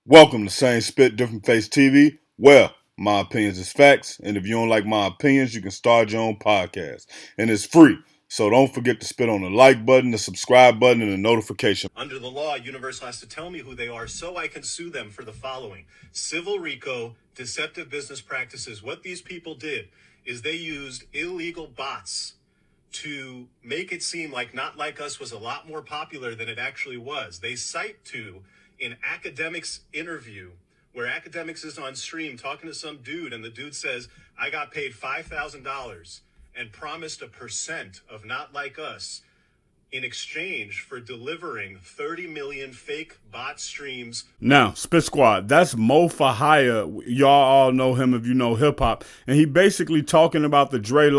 Welcome to Same Spit, Different Face TV. Well, my opinions is facts, and if you don't like my opinions, you can start your own podcast. And it's free. So don't forget to spit on the like button, the subscribe button, and the notification. Under the law, Universal has to tell me who they are so I can sue them for the following: civil RICO, deceptive business practices. What these people did is they used illegal bots to make it seem like Not Like Us was a lot more popular than it actually was. They cite to an academics interview where academics is on stream talking to some dude, and the dude says, I got paid $5,000 and promised a percent of Not Like Us in exchange for delivering 30 million fake bot streams. Now, Spit Squad, that's Mo for Hire. Y'all all know him if you know hip hop. And he basically talking about the Drake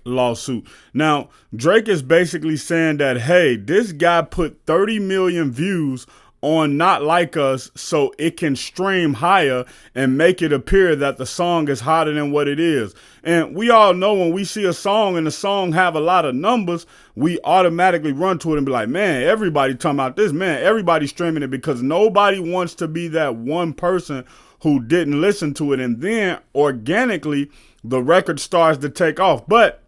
lawsuit. Now, Drake is basically saying that, hey, this guy put 30 million views on Not Like Us so it can stream higher and make it appear that the song is hotter than what it is. And we all know when we see a song and the song have a lot of numbers, we automatically run to it and be like, man, everybody talking about this, man, everybody's streaming it, because nobody wants to be that one person who didn't listen to it. And then organically the record starts to take off. But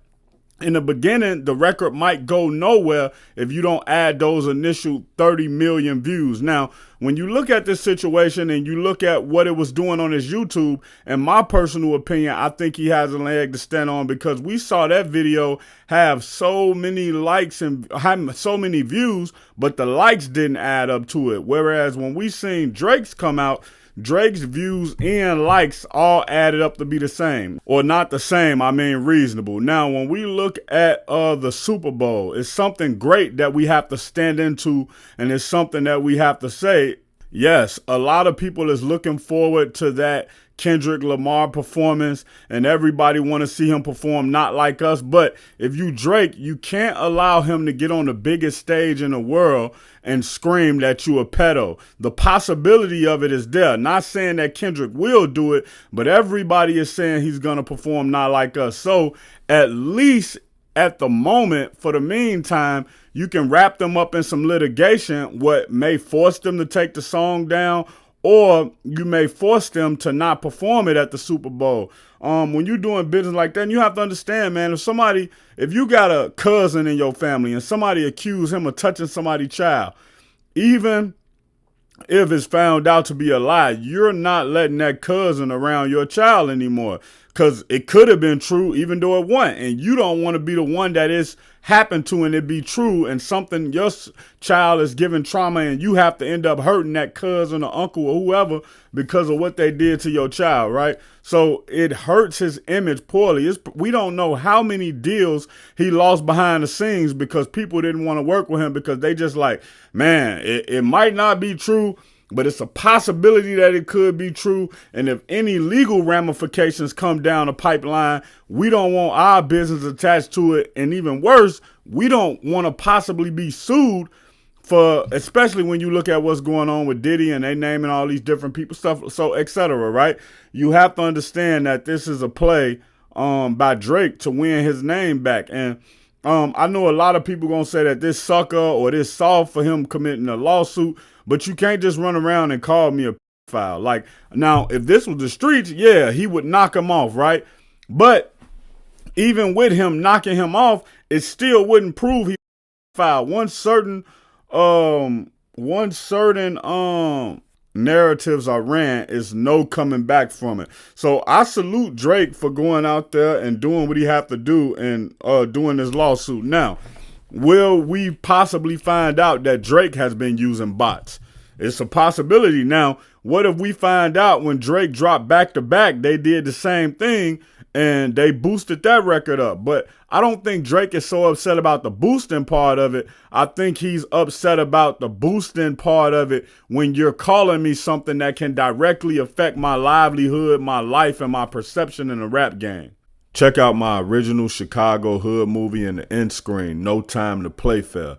in the beginning, the record might go nowhere if you don't add those initial 30 million views. Now, when you look at this situation and you look at what it was doing on his YouTube, in my personal opinion, I think he has a leg to stand on, because we saw that video have so many likes and have so many views, but the likes didn't add up to it. Whereas when we seen Drake's come out, Drake's views and likes all added up to be the same. Or not the same, I mean reasonable. Now, when we look at the Super Bowl, it's something great that we have to stand into, and it's something that we have to say. Yes, a lot of people is looking forward to that Kendrick Lamar performance, and everybody want to see him perform Not Like Us. But if you Drake, you can't allow him to get on the biggest stage in the world and scream that you a pedo. The possibility of it is there. Not saying that Kendrick will do it, but everybody is saying he's going to perform Not Like Us. So at least at the moment, for the meantime, you can wrap them up in some litigation, what may force them to take the song down, or you may force them to not perform it at the Super Bowl. When you're doing business like that, and you have to understand, man, if you got a cousin in your family and somebody accuse him of touching somebody's child, even if it's found out to be a lie, you're not letting that cousin around your child anymore, because it could have been true even though it wasn't. And you don't want to be the one that is happened to and it be true, and something your child is given trauma and you have to end up hurting that cousin or uncle or whoever because of what they did to your child, right? So it hurts his image poorly. We don't know how many deals he lost behind the scenes because people didn't want to work with him, because they just like, man, it might not be true, but it's a possibility that it could be true. And if any legal ramifications come down the pipeline, we don't want our business attached to it. And even worse, we don't want to possibly be sued for, especially when you look at what's going on with Diddy and they naming all these different people, stuff, so et cetera, right? You have to understand that this is a play by Drake to win his name back. And I know a lot of people gonna say that this sucker or this soft for him committing a lawsuit, but you can't just run around and call me a pedophile. Like, now, if this was the streets, yeah, he would knock him off, right? But even with him knocking him off, it still wouldn't prove he filed. One certain narratives I ran is no coming back from it. So I salute Drake for going out there and doing what he have to do and doing this lawsuit. Now, will we possibly find out that Drake has been using bots? It's a possibility. Now, what if we find out when Drake dropped back to back, they did the same thing and they boosted that record up? But I don't think Drake is so upset about the boosting part of it. I think he's upset about the boosting part of it when you're calling me something that can directly affect my livelihood, my life, and my perception in the rap game. Check out my original Chicago hood movie in the end screen, No Time to Play Fair.